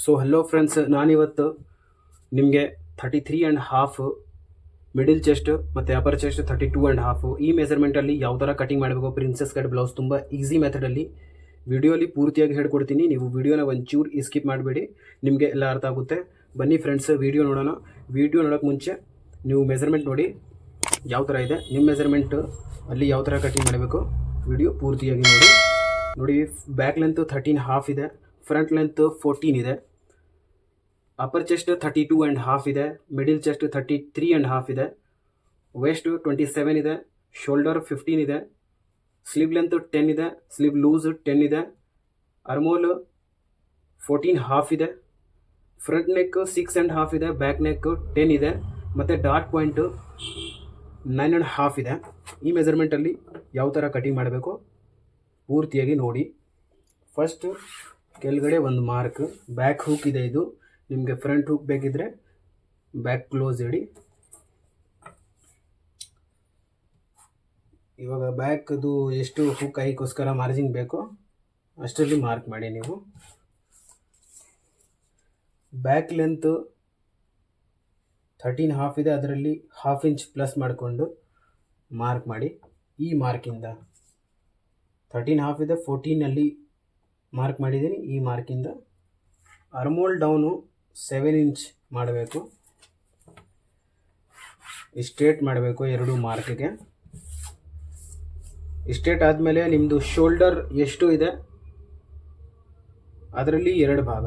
So hello friends, ನಾನಿವತ್ತು ನಿಮಗೆ 33.5 middle chest ಮತ್ತು ಅಪರ್ ಚೆಸ್ಟ್ 32.5 ಈ ಮೆಜರ್ಮೆಂಟಲ್ಲಿ ಯಾವ ಥರ ಕಟಿಂಗ್ ಮಾಡಬೇಕು ಪ್ರಿನ್ಸೆಸ್ ಕಟ್ ಬ್ಲೌಸ್ ತುಂಬ ಈಸಿ ಮೆಥಡಲ್ಲಿ ವಿಡಿಯೋಲಿ ಪೂರ್ತಿಯಾಗಿ ಹೇಳ್ಕೊಡ್ತೀನಿ. ನೀವು ವಿಡಿಯೋನ ಒಂಚೂರು ಸ್ಕಿಪ್ ಮಾಡಬೇಡಿ, ನಿಮಗೆ ಎಲ್ಲ ಅರ್ಥ ಆಗುತ್ತೆ. ಬನ್ನಿ ಫ್ರೆಂಡ್ಸ್, ವಿಡಿಯೋ ನೋಡೋಣ. ವಿಡಿಯೋ ನೋಡೋಕ್ಕೆ ಮುಂಚೆ ನೀವು ಮೆಜರ್ಮೆಂಟ್ ನೋಡಿ ಯಾವ ಥರ ಇದೆ, ನಿಮ್ಮ ಮೆಜರ್ಮೆಂಟ್ ಅಲ್ಲಿ ಯಾವ ಥರ ಕಟಿಂಗ್ ಮಾಡಬೇಕು ವಿಡಿಯೋ ಪೂರ್ತಿಯಾಗಿ ನೋಡಿ. ಬ್ಯಾಕ್ ಲೆಂತ್ 13.5 ಇದೆ, ಫ್ರಂಟ್ ಲೆಂತ್ 14 ಇದೆ, ಅಪರ್ ಚೆಸ್ಟ್ 32.5 ಇದೆ, ಮಿಡಿಲ್ ಚೆಸ್ಟ್ 33.5 ಇದೆ, ವೇಸ್ಟ್ 27 ಇದೆ, ಶೋಲ್ಡರ್ 15 ಇದೆ, ಸ್ಲೀವ್ ಲೆಂತ್ 10 ಇದೆ, ಸ್ಲೀವ್ ಲೂಸ್ 10 ಇದೆ, ಅರ್ಮೋಲ್ 14.5 ಇದೆ, ಫ್ರಂಟ್ ನೆಕ್ 6.5 ಇದೆ, ಬ್ಯಾಕ್ ನೆಕ್ 10 ಇದೆ, ಮತ್ತು ಡಾಟ್ ಪಾಯಿಂಟ್ 9.5 ಇದೆ. ಈ ಮೆಜರ್ಮೆಂಟಲ್ಲಿ ಯಾವ ಥರ ಕಟಿಂಗ್ ಮಾಡಬೇಕು ಪೂರ್ತಿಯಾಗಿ ನೋಡಿ. ಫಸ್ಟ್ ಕೆಳಗಡೆ ಒಂದು ಮಾರ್ಕ್, ಬ್ಯಾಕ್ ಹುಕ್ ಇದೆ. ಇದು ನಿಮಗೆ ಫ್ರಂಟ್ ಹುಕ್ ಬೇಕಿದ್ರೆ ಬ್ಯಾಕ್ ಕ್ಲೋಸ್ ಇಡಿ. ಇವಾಗ ಬ್ಯಾಕ್ದು ಎಷ್ಟು ಹುಕ್ ಐಗೋಸ್ಕರ ಮಾರ್ಜಿನ್ ಬೇಕೋ ಅಷ್ಟರಲ್ಲಿ ಮಾರ್ಕ್ ಮಾಡಿ. ನೀವು ಬ್ಯಾಕ್ ಲೆಂತ್ 13.5 ಇದೆ, ಅದರಲ್ಲಿ 1/2 ಇಂಚ್ ಪ್ಲಸ್ ಮಾಡಿಕೊಂಡು ಮಾರ್ಕ್ ಮಾಡಿ. ಈ ಮಾರ್ಕಿಂದ 13.5 ಇದೆ, 14ನಲ್ಲಿ ಮಾರ್ಕ್ ಮಾಡಿದ್ದೀನಿ. ಈ ಮಾರ್ಕಿಂದ ಅರ್ಮೋಲ್ ಡೌನು 7 ಇಂಚ್ ಮಾಡಬೇಕು, ಸ್ಟ್ರೇಟ್ ಮಾಡಬೇಕು ಎರಡು ಮಾರ್ಕ್ಗೆ. ಸ್ಟ್ರೇಟ್ ಆದಮೇಲೆ ನಿಮ್ಮದು ಶೋಲ್ಡರ್ ಎಷ್ಟು ಇದೆ ಅದರಲ್ಲಿ 2 ಭಾಗ,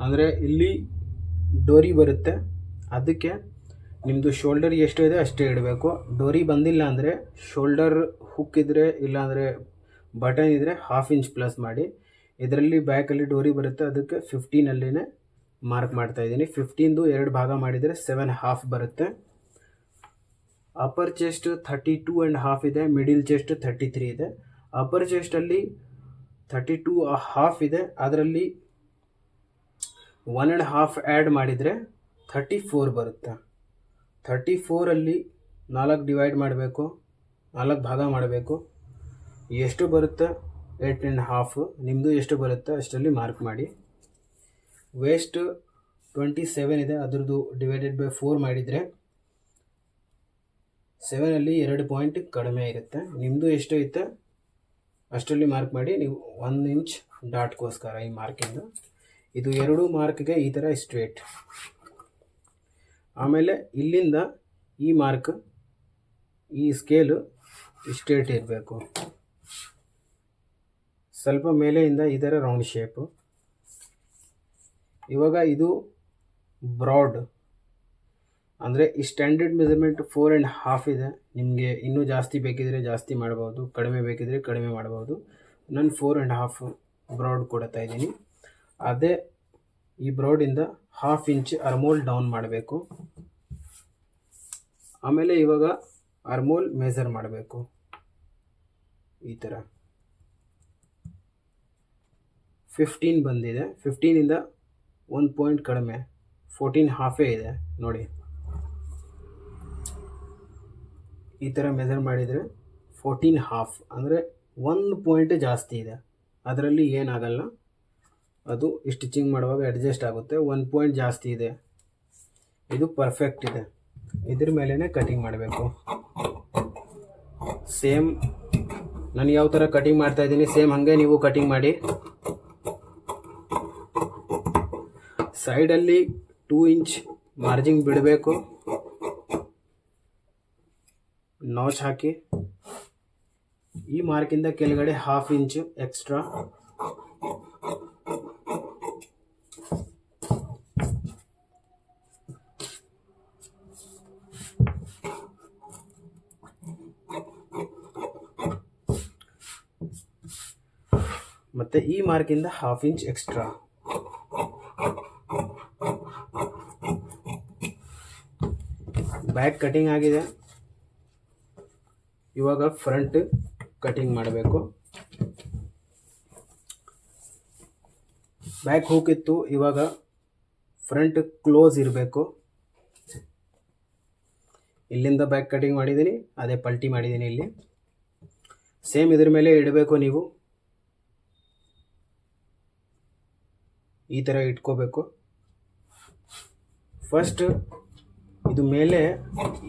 ಅಂದರೆ ಇಲ್ಲಿ ಡೋರಿ ಬರುತ್ತೆ, ಅದಕ್ಕೆ ನಿಮ್ಮದು ಶೋಲ್ಡರ್ ಎಷ್ಟು ಇದೆ ಅಷ್ಟೇ ಇಡಬೇಕು. ಡೋರಿ ಬಂದಿಲ್ಲ ಅಂದರೆ ಶೋಲ್ಡರ್ ಹುಕ್ ಇದ್ದರೆ, ಇಲ್ಲಾಂದರೆ ಬಟನ್ ಇದ್ದರೆ 1/2 ಇಂಚ್ ಪ್ಲಸ್ ಮಾಡಿ. ಇದರಲ್ಲಿ ಬ್ಯಾಕಲ್ಲಿ ಡೋರಿ ಬರುತ್ತೆ, ಅದಕ್ಕೆ 15ಅಲ್ಲೇ ಮಾರ್ಕ್ ಮಾಡ್ತಾಯಿದ್ದೀನಿ. 15ದು 2 ಭಾಗ ಮಾಡಿದರೆ 7.5 ಬರುತ್ತೆ. ಅಪರ್ ಚೆಸ್ಟ್ 32.5 ಇದೆ, ಮಿಡಿಲ್ ಚೆಸ್ಟ್ 33 ಇದೆ. ಅಪರ್ ಚೆಸ್ಟಲ್ಲಿ 32.5 ಇದೆ, ಅದರಲ್ಲಿ 1.5 ಆ್ಯಡ್ ಮಾಡಿದರೆ 34 ಬರುತ್ತೆ. 34ಅಲ್ಲಿ 4 ಡಿವೈಡ್ ಮಾಡಬೇಕು, 4 ಭಾಗ ಮಾಡಬೇಕು. ಎಷ್ಟು ಬರುತ್ತೆ 8.5, ನಿಮ್ಮದು ಎಷ್ಟು ಬರುತ್ತೆ ಅಷ್ಟರಲ್ಲಿ ಮಾರ್ಕ್ ಮಾಡಿ. ವೇಸ್ಟ್ 27 ಇದೆ, ಅದರದ್ದು ಡಿವೈಡೆಡ್ ಬೈ 4 ಮಾಡಿದರೆ 7ಅಲ್ಲಿ 2 ಪಾಯಿಂಟ್ ಕಡಿಮೆ ಇರುತ್ತೆ. ನಿಮ್ಮದು ಎಷ್ಟು ಐತೆ ಅಷ್ಟರಲ್ಲಿ ಮಾರ್ಕ್ ಮಾಡಿ. ನೀವು 1 ಇಂಚ್ ಡಾಟ್ಗೋಸ್ಕರ ಈ ಮಾರ್ಕಿಂದ ಇದು 2 ಮಾರ್ಕ್ಗೆ ಈ ಥರ ಸ್ಟ್ರೇಟ್. ಆಮೇಲೆ ಇಲ್ಲಿಂದ ಈ ಮಾರ್ಕ್, ಈ ಸ್ಕೇಲು ಸ್ಟ್ರೇಟ್ ಇರಬೇಕು. ಸ್ವಲ್ಪ ಮೇಲೆಯಿಂದ ಈ ಥರ ರೌಂಡ್ ಶೇಪು. ಇವಾಗ ಇದು ಬ್ರಾಡ್, ಅಂದರೆ ಈ ಸ್ಟ್ಯಾಂಡರ್ಡ್ ಮೆಜರ್ಮೆಂಟ್ 4.5 ಇದೆ. ನಿಮಗೆ ಇನ್ನೂ ಜಾಸ್ತಿ ಬೇಕಿದ್ರೆ ಜಾಸ್ತಿ ಮಾಡ್ಬೋದು, ಕಡಿಮೆ ಬೇಕಿದ್ರೆ ಕಡಿಮೆ ಮಾಡ್ಬೋದು. ನಾನು 4.5 ಬ್ರಾಡ್ ಕೊಡ್ತಾ ಇದ್ದೀನಿ. ಅದೇ ಈ ಬ್ರಾಡಿಂದ 1/2 ಇಂಚ್ ಅರ್ಮೋಲ್ ಡೌನ್ ಮಾಡಬೇಕು. ಆಮೇಲೆ ಇವಾಗ ಅರ್ಮೋಲ್ ಮೆಜರ್ ಮಾಡಬೇಕು. ಈ ಥರ 15 ಬಂದಿದೆ, 15ಇಂದ 1 ಪಾಯಿಂಟ್ ಕಡಿಮೆ 14.5 ಇದೆ ನೋಡಿ. ಈ ಥರ ಮೆಜರ್ ಮಾಡಿದರೆ 14.5 ಅಂದರೆ 1 ಪಾಯಿಂಟ್ ಜಾಸ್ತಿ ಇದೆ. ಅದರಲ್ಲಿ ಏನಾಗಲ್ಲ, ಅದು ಸ್ಟಿಚಿಂಗ್ ಮಾಡುವಾಗ ಅಡ್ಜಸ್ಟ್ ಆಗುತ್ತೆ. 1 ಪಾಯಿಂಟ್ ಜಾಸ್ತಿ ಇದೆ, ಇದು ಪರ್ಫೆಕ್ಟ್ ಇದೆ. ಇದ್ರ ಮೇಲೇ ಕಟಿಂಗ್ ಮಾಡಬೇಕು. ಸೇಮ್ ನಾನು ಯಾವ ಥರ ಕಟಿಂಗ್ ಮಾಡ್ತಾ ಇದ್ದೀನಿ ಸೇಮ್ ಹಾಗೆ ನೀವು ಕಟಿಂಗ್ ಮಾಡಿ. ಸೈಡಲ್ಲಿ 2 ಇಂಚ್ ಮಾರ್ಜಿನ್ ಬಿಡಬೇಕು, ನಾಚ್ ಹಾಕಿ. ಈ ಮಾರ್ಕಿಂದ ಕೆಳಗಡೆ 1/2 ಇಂಚ್ ಎಕ್ಸ್ಟ್ರಾ. ಮತ್ತು ಈ ಮಾರ್ಕಿಂದ 1/2 ಇಂಚ್ ಎಕ್ಸ್ಟ್ರಾ. ಬ್ಯಾಕ್ ಕಟಿಂಗ್ ಆಗಿದೆ. ಇವಾಗ ಫ್ರಂಟ್ ಕಟಿಂಗ್ ಮಾಡಬೇಕು. ಬ್ಯಾಕ್ ಹುಕ್ ಇತ್ತು, ಇವಾಗ ಫ್ರಂಟ್ ಕ್ಲೋಸ್ ಇರಬೇಕು. ಇಲ್ಲಿಂದ ಬ್ಯಾಕ್ ಕಟಿಂಗ್ ಮಾಡಿದ್ದೀನಿ, ಅದೇ ಪಲ್ಟಿ ಮಾಡಿದ್ದೀನಿ. ಇಲ್ಲಿ ಸೇಮ್ ಇದ್ರ ಮೇಲೆ ಇಡಬೇಕು ನೀವು. ಈ ಥರ ಇಟ್ಕೋಬೇಕು. ಫಸ್ಟ್ ಇದು ಮೇಲೆ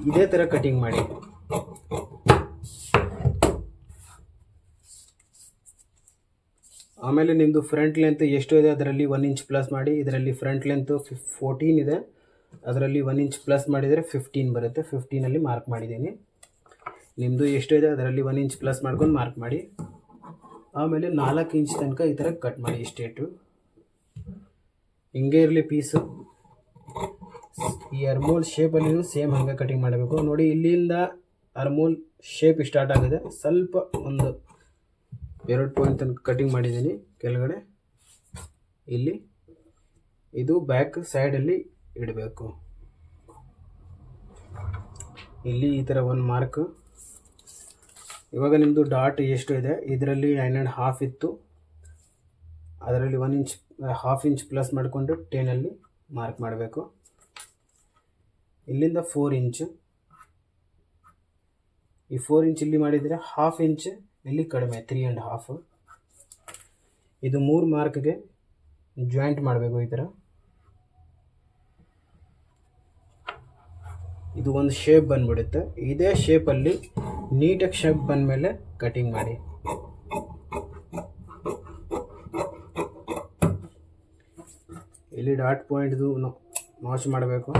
ಇದೇ ಥರ ಕಟಿಂಗ್ ಮಾಡಿ. ಆಮೇಲೆ ನಿಮ್ಮದು ಫ್ರಂಟ್ ಲೆಂತ್ ಎಷ್ಟು ಇದೆ ಅದರಲ್ಲಿ 1 ಇಂಚ್ ಪ್ಲಸ್ ಮಾಡಿ. ಇದರಲ್ಲಿ ಫ್ರಂಟ್ ಲೆಂತು 14 ಇದೆ, ಅದರಲ್ಲಿ 1 ಇಂಚ್ ಪ್ಲಸ್ ಮಾಡಿದರೆ 15 ಬರುತ್ತೆ. 15ಅಲ್ಲಿ ಮಾರ್ಕ್ ಮಾಡಿದ್ದೀನಿ. ನಿಮ್ಮದು ಎಷ್ಟು ಇದೆ ಅದರಲ್ಲಿ 1 ಇಂಚ್ ಪ್ಲಸ್ ಮಾಡ್ಕೊಂಡು ಮಾರ್ಕ್ ಮಾಡಿ. ಆಮೇಲೆ 4 ಇಂಚ್ ತನಕ ಈ ಥರ ಕಟ್ ಮಾಡಿ ಸ್ಟ್ರೇಟು. ಹಿಂಗೆ ಇರಲಿ ಪೀಸು. ಈ ಅರ್ಮೋಲ್ ಶೇಪಲ್ಲಿಯೂ ಸೇಮ್ ಹಾಗೆ ಕಟಿಂಗ್ ಮಾಡಬೇಕು. ನೋಡಿ, ಇಲ್ಲಿಂದ ಅರ್ಮೋಲ್ ಶೇಪ್ ಸ್ಟಾರ್ಟ್ ಆಗಿದೆ. ಸ್ವಲ್ಪ ಒಂದು 2 ಪಾಯಿಂಟ್ ತನಕ ಕಟಿಂಗ್ ಮಾಡಿದ್ದೀನಿ ಕೆಳಗಡೆ. ಇಲ್ಲಿ ಇದು ಬ್ಯಾಕ್ ಸೈಡಲ್ಲಿ ಇಡಬೇಕು. ಇಲ್ಲಿ ಈ ಥರ ಒಂದು ಮಾರ್ಕ್. ಇವಾಗ ನಿಮ್ಮದು ಡಾಟ್ ಎಷ್ಟು ಇದೆ, ಇದರಲ್ಲಿ 9.5 ಇತ್ತು, ಅದರಲ್ಲಿ 1 ಇಂಚ್ 1/2 ಇಂಚ್ ಪ್ಲಸ್ ಮಾಡಿಕೊಂಡು 10ಅಲ್ಲಿ ಮಾರ್ಕ್ ಮಾಡಬೇಕು. ಇಲ್ಲಿಂದ 4 ಇಂಚು, ಈ 4 ಇಂಚ್ ಇಲ್ಲಿ ಮಾಡಿದರೆ 1/2 ಇಂಚ್ ಇಲ್ಲಿ ಕಡಿಮೆ 3.5. ಇದು 3 ಮಾರ್ಕ್ಗೆ ಜಾಯಿಂಟ್ ಮಾಡಬೇಕು ಈ ಥರ. ಇದು ಒಂದು ಶೇಪ್ ಬಂದ್ಬಿಡುತ್ತೆ. ಇದೇ ಶೇಪಲ್ಲಿ ನೀಟಾಗಿ ಶೇಪ್ ಬಂದಮೇಲೆ ಕಟಿಂಗ್ ಮಾಡಿ. ಇಲ್ಲಿ ಡಾಟ್ ಪಾಯಿಂಟ್ದು ನಾಚ್ ಮಾಡಬೇಕು.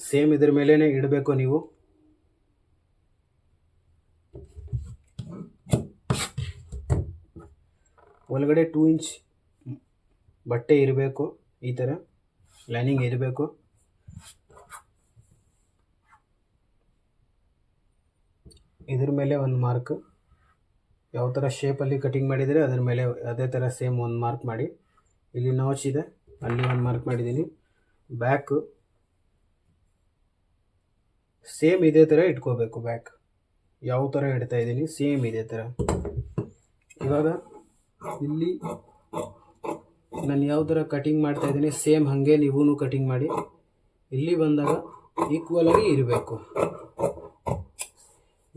ಸೇಮ್ ಇದ್ರ ಮೇಲೇ ಇಡಬೇಕು ನೀವು. ಒಳಗಡೆ 2 ಇಂಚ್ ಬಟ್ಟೆ ಇರಬೇಕು, ಈ ಥರ ಲೈನಿಂಗ್ ಇರಬೇಕು. ಇದ್ರ ಮೇಲೆ ಒಂದು ಮಾರ್ಕ್, ಯಾವ ಥರ ಶೇಪಲ್ಲಿ ಕಟಿಂಗ್ ಮಾಡಿದರೆ ಅದ್ರ ಮೇಲೆ ಅದೇ ಥರ ಸೇಮ್ ಒಂದು ಮಾರ್ಕ್ ಮಾಡಿ. ಇಲ್ಲಿ ನಾಚ್ ಇದೆ, ಅಲ್ಲಿ ಒಂದು ಮಾರ್ಕ್ ಮಾಡಿದ್ದೀನಿ. ಬ್ಯಾಕು ಸೇಮ್ ಇದೇ ಥರ ಇಟ್ಕೋಬೇಕು. ಬ್ಯಾಕ್ ಯಾವ ಥರ ಇಡ್ತಾ ಇದ್ದೀನಿ ಸೇಮ್ ಇದೇ ಥರ. ಇವಾಗ ಇಲ್ಲಿ ನಾನು ಯಾವ ಥರ ಕಟಿಂಗ್ ಮಾಡ್ತಾ ಇದ್ದೀನಿ ಸೇಮ್ ಹಾಗೆ ನೀವೂ ಕಟಿಂಗ್ ಮಾಡಿ. ಇಲ್ಲಿ ಬಂದಾಗ ಈಕ್ವಲ್ ಆಗಿ ಇರಬೇಕು.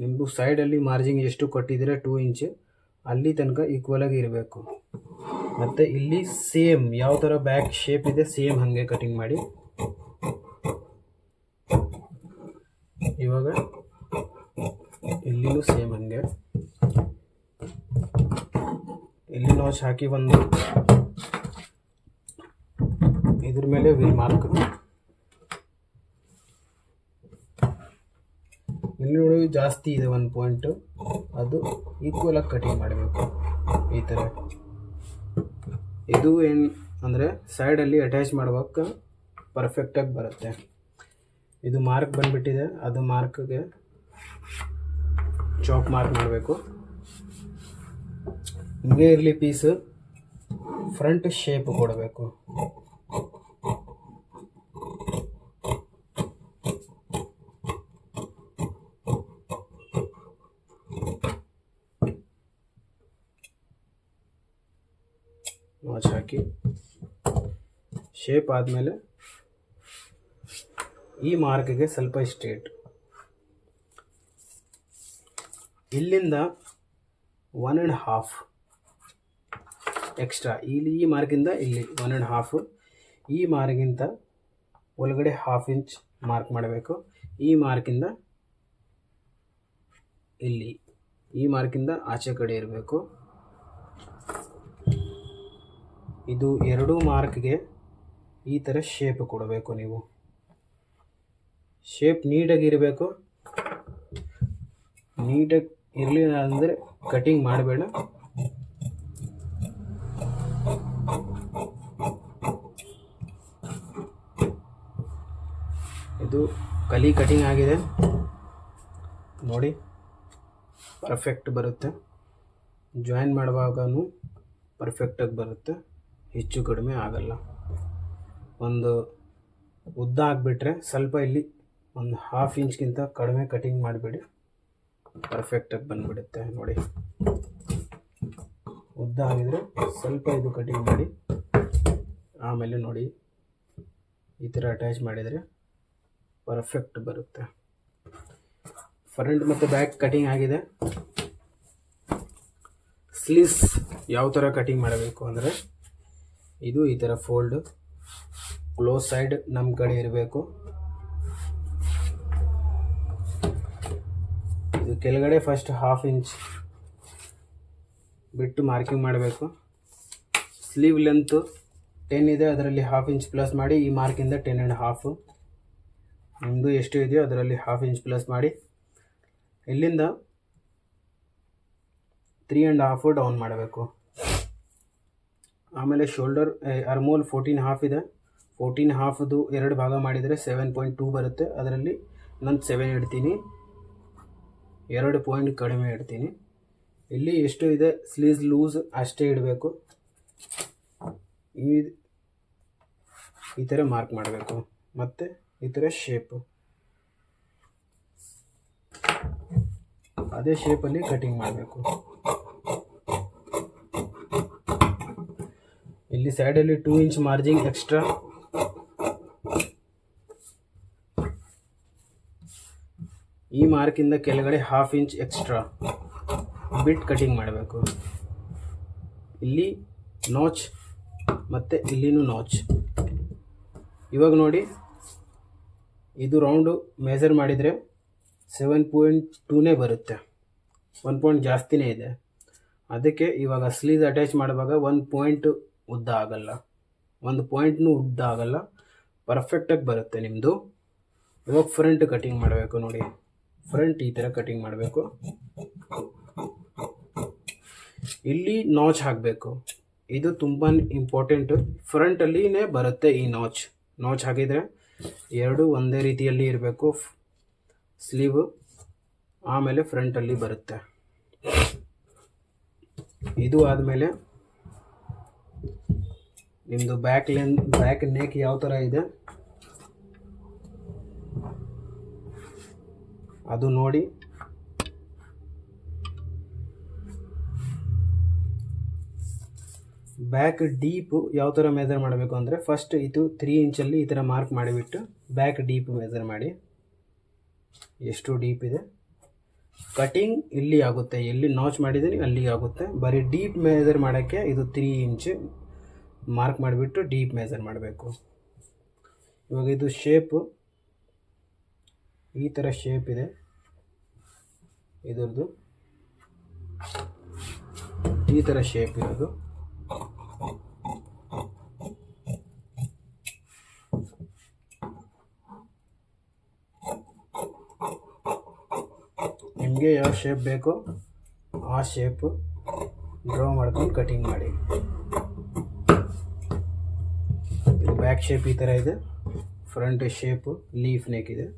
ನಿಮ್ಮದು ಸೈಡಲ್ಲಿ ಮಾರ್ಜಿನ್ ಎಷ್ಟು ಕೊಟ್ಟಿದ್ದೀರಾ 2 ಇಂಚ್, ಅಲ್ಲಿ ತನಕ ಈಕ್ವಲ್ ಆಗಿ ಇರಬೇಕು. ಮತ್ತು ಇಲ್ಲಿ ಸೇಮ್ ಯಾವ ಥರ ಬ್ಯಾಕ್ ಶೇಪ್ ಇದೆ ಸೇಮ್ ಹಾಗೆ ಕಟಿಂಗ್ ಮಾಡಿ. ಇವಾಗ ಇಲ್ಲಿನೂ ಸೇಮ್ ಹಾಗೆ ಇಲ್ಲಿ ನಾಚ್ ಹಾಕಿ ಒಂದು ಇದ್ರ ಮೇಲೆ ವಿಲ್ ಮಾರ್ಕ್. ಇಲ್ಲಿ ನೋಡಿ ಜಾಸ್ತಿ ಇದೆ 1 ಪಾಯಿಂಟು, ಅದು ಈಕ್ವಲ್ ಆಗಿ ಕಟಿಂಗ್ ಮಾಡಬೇಕು ಈ ಥರ. ಇದು ಏನು ಅಂದರೆ ಸೈಡಲ್ಲಿ ಅಟ್ಯಾಚ್ ಮಾಡುವಾಗ ಪರ್ಫೆಕ್ಟಾಗಿ ಬರುತ್ತೆ. ಇದು ಮಾರ್ಕ್ ಬಂದುಬಿಟ್ಟಿದೆ, ಅದು ಮಾರ್ಕ್ಗೆ ಚಾಪ್ ಮಾರ್ಕ್ ಮಾಡಬೇಕು. ಹಿಂಗೆ ಇರಲಿ ಪೀಸು. ಫ್ರಂಟ್ ಶೇಪ್ ಕೊಡಬೇಕು. ನಾಚ್ ಹಾಕಿ ಶೇಪ್ ಆದಮೇಲೆ ಈ ಮಾರ್ಕ್ಗೆ ಸ್ವಲ್ಪ ಸ್ಟ್ರೇಟ್. ಇಲ್ಲಿಂದ 1.5 ಎಕ್ಸ್ಟ್ರಾ. ಇಲ್ಲಿ ಈ ಮಾರ್ಕಿಂದ ಇಲ್ಲಿ 1.5, ಈ ಮಾರ್ಕಿಂತ ಒಳಗಡೆ 1/2 ಇಂಚ್ ಮಾರ್ಕ್ ಮಾಡಬೇಕು. ಈ ಮಾರ್ಕಿಂದ ಇಲ್ಲಿ ಈ ಮಾರ್ಕಿಂದ ಆಚೆ ಕಡೆ ಇರಬೇಕು. ಇದು 2 ಮಾರ್ಕ್ಗೆ ಈ ಥರ ಶೇಪ್ ಕೊಡಬೇಕು ನೀವು. ಶೇಪ್ ನೀಟಾಗಿ ಇರಬೇಕು. ನೀಟಾಗಿ ಇರಲಿಲ್ಲ ಅಂದರೆ ಕಟಿಂಗ್ ಮಾಡಬೇಡ. ಇದು ಕಟಿಂಗ್ ಆಗಿದೆ ನೋಡಿ, ಪರ್ಫೆಕ್ಟ್ ಬರುತ್ತೆ. ಜಾಯಿನ್ ಮಾಡುವಾಗೂ ಪರ್ಫೆಕ್ಟಾಗಿ ಬರುತ್ತೆ, ಹೆಚ್ಚು ಕಡಿಮೆ ಆಗಲ್ಲ. ಒಂದು ಉದ್ದ ಆಗಿಬಿಟ್ರೆ ಸ್ವಲ್ಪ ಇಲ್ಲಿ ಒಂದು 1/2 ಇಂಚ್ಗಿಂತ ಕಡಿಮೆ ಕಟಿಂಗ್ ಮಾಡಿಬಿಡಿ, ಪರ್ಫೆಕ್ಟಾಗಿ ಬಂದುಬಿಡುತ್ತೆ. ನೋಡಿ, ಉದ್ದ ಆಗಿದರೆ ಸ್ವಲ್ಪ ಇದು ಕಟಿಂಗ್ ಮಾಡಿ. ಆಮೇಲೆ ನೋಡಿ ಈ ಥರ ಅಟ್ಯಾಚ್ ಮಾಡಿದರೆ ಪರ್ಫೆಕ್ಟ್ ಬರುತ್ತೆ. ಫ್ರಂಟ್ ಮತ್ತು ಬ್ಯಾಕ್ ಕಟಿಂಗ್ ಆಗಿದೆ. ಸ್ಲೀವ್ಸ್ ಯಾವ ಥರ ಕಟಿಂಗ್ ಮಾಡಬೇಕು ಅಂದರೆ ಇದು ಈ ಥರ ಫೋಲ್ಡ್ ಕ್ಲೋಸ್ ಸೈಡ್ ನಮ್ಮ ಕಡೆ ಇರಬೇಕು. ಇದು ಕೆಳಗಡೆ ಫಸ್ಟ್ 1/2 ಇಂಚ್ ಬಿಟ್ಟು ಮಾರ್ಕಿಂಗ್ ಮಾಡಬೇಕು. ಸ್ಲೀವ್ ಲೆಂತ್ 10 ಇದೆ, ಅದರಲ್ಲಿ 1/2 ಇಂಚ್ ಪ್ಲಸ್ ಮಾಡಿ ಈ ಮಾರ್ಕಿಂದ 10.5. ನಿಮ್ಮದು ಎಷ್ಟು ಇದೆಯೋ ಅದರಲ್ಲಿ 1/2 ಇಂಚ್ ಪ್ಲಸ್ ಮಾಡಿ ಇಲ್ಲಿಂದ 3.5 ಡೌನ್ ಮಾಡಬೇಕು. ಆಮೇಲೆ ಶೋಲ್ಡರ್ ಆರ್ಮೋಲ್ 14.5 ಇದೆ. 14.5ದು 2 ಭಾಗ ಮಾಡಿದರೆ 7.2 ಬರುತ್ತೆ. ಅದರಲ್ಲಿ ನಾನು 7 ಇಡ್ತೀನಿ, 2 ಪಾಯಿಂಟ್ ಕಡಿಮೆ ಇಡ್ತೀನಿ. ಇಲ್ಲಿ ಎಷ್ಟು ಇದೆ ಸ್ಲೀವ್ಸ್ ಲೂಸ್ ಅಷ್ಟೇ ಇಡಬೇಕು. ಈ ಥರ ಮಾರ್ಕ್ ಮಾಡಬೇಕು. ಮತ್ತು ಈ ಥರ ಶೇಪು, ಅದೇ ಶೇಪಲ್ಲಿ ಕಟಿಂಗ್ ಮಾಡಬೇಕು. ಇಲ್ಲಿ ಸೈಡಲ್ಲಿ 2 ಇಂಚ್ ಮಾರ್ಜಿನ್ ಎಕ್ಸ್ಟ್ರಾ. ಈ ಮಾರ್ಕಿಂದ ಕೆಳಗಡೆ 1/2 ಇಂಚ್ ಎಕ್ಸ್ಟ್ರಾ ಬಿಟ್ ಕಟಿಂಗ್ ಮಾಡಬೇಕು. ಇಲ್ಲಿ ನಾಚ್ ಮತ್ತು ಇಲ್ಲಿನೂ ನಾಚ್. ಇವಾಗ ನೋಡಿ, ಇದು ರೌಂಡು ಮೆಜರ್ ಮಾಡಿದರೆ 7.2ನೇ ಬರುತ್ತೆ, 1 ಪಾಯಿಂಟ್ ಜಾಸ್ತಿನೇ ಇದೆ. ಅದಕ್ಕೆ ಇವಾಗ ಸ್ಲೀವ್ ಅಟ್ಯಾಚ್ ಮಾಡುವಾಗ 1 ಪಾಯಿಂಟ್ ಉದ್ದ ಆಗಲ್ಲ, 1 ಪಾಯಿಂಟ್ನೂ ಉದ್ದ ಆಗಲ್ಲ, ಪರ್ಫೆಕ್ಟಾಗಿ ಬರುತ್ತೆ ನಿಮ್ಮದು. ಇವಾಗ ಫ್ರಂಟ್ ಕಟಿಂಗ್ ಮಾಡಬೇಕು. ನೋಡಿ, ಫ್ರಂಟ್ ಈ ಥರ ಕಟಿಂಗ್ ಮಾಡಬೇಕು. ಇಲ್ಲಿ ನಾಚ್ ಹಾಕಬೇಕು. ಇದು ತುಂಬ ಇಂಪಾರ್ಟೆಂಟು. ಫ್ರಂಟಲ್ಲಿನೇ ಬರುತ್ತೆ ಈ ನಾಚ್ ಹಾಕಿದರೆ ಎರಡು ಒಂದೇ ರೀತಿಯಲ್ಲಿ ಇರಬೇಕು. ಸ್ಲೀವ್ ಆಮೇಲೆ ಫ್ರಂಟಲ್ಲಿ ಬರುತ್ತೆ. ಇದು ಆದಮೇಲೆ ನಿಮ್ಮದು ಬ್ಯಾಕ್ ನೆಕ್ ಯಾವ ಥರ ಇದೆ ಅದು ನೋಡಿ. ಬ್ಯಾಕ್ ಡೀಪ್ ಯಾವ ಥರ ಮೆಜರ್ ಮಾಡಬೇಕು ಅಂದರೆ, ಫಸ್ಟ್ ಇದು 3 ಇಂಚಲ್ಲಿ ಈ ಥರ ಮಾರ್ಕ್ ಮಾಡಿಬಿಟ್ಟು ಬ್ಯಾಕ್ ಡೀಪ್ ಮೆಜರ್ ಮಾಡಿ ಎಷ್ಟು ಡೀಪ್ ಇದೆ. ಕಟಿಂಗ್ ಇಲ್ಲಿ ಆಗುತ್ತೆ, ಎಲ್ಲಿ ನಾಚ್ ಮಾಡಿದ್ದೀನಿ ಅಲ್ಲಿಗೆ ಆಗುತ್ತೆ. ಬರೀ ಡೀಪ್ ಮೆಜರ್ ಮಾಡೋಕ್ಕೆ ಇದು 3 ಇಂಚ್ ಮಾರ್ಕ್ ಮಾಡಿಬಿಟ್ಟು ಡೀಪ್ ಮೆಜರ್ ಮಾಡಬೇಕು. ಇವಾಗ ಇದು ಶೇಪು ಈ ಥರ ಶೇಪ್ ಇದೆ ಇದ್ರದ್ದು, ಈ ಥರ ಶೇಪ್ ಇರೋದು. ನಿಮಗೆ ಯಾವ ಶೇಪ್ ಬೇಕೋ ಆ ಶೇಪು ಡ್ರಾ ಮಾಡ್ಕೊಂಡು ಕಟಿಂಗ್ ಮಾಡಿ. ಇದು ಬ್ಯಾಕ್ ಶೇಪ್ ಈ ಥರ ಇದೆ, ಫ್ರಂಟ್ ಶೇಪು ಲೀಫ್ ನೆಕ್ ಇದೆ.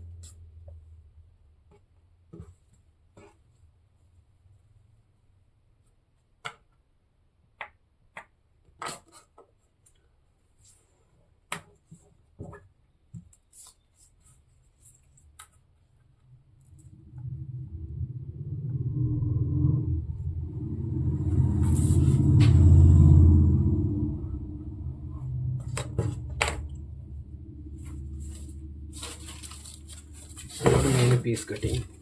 Piece cutting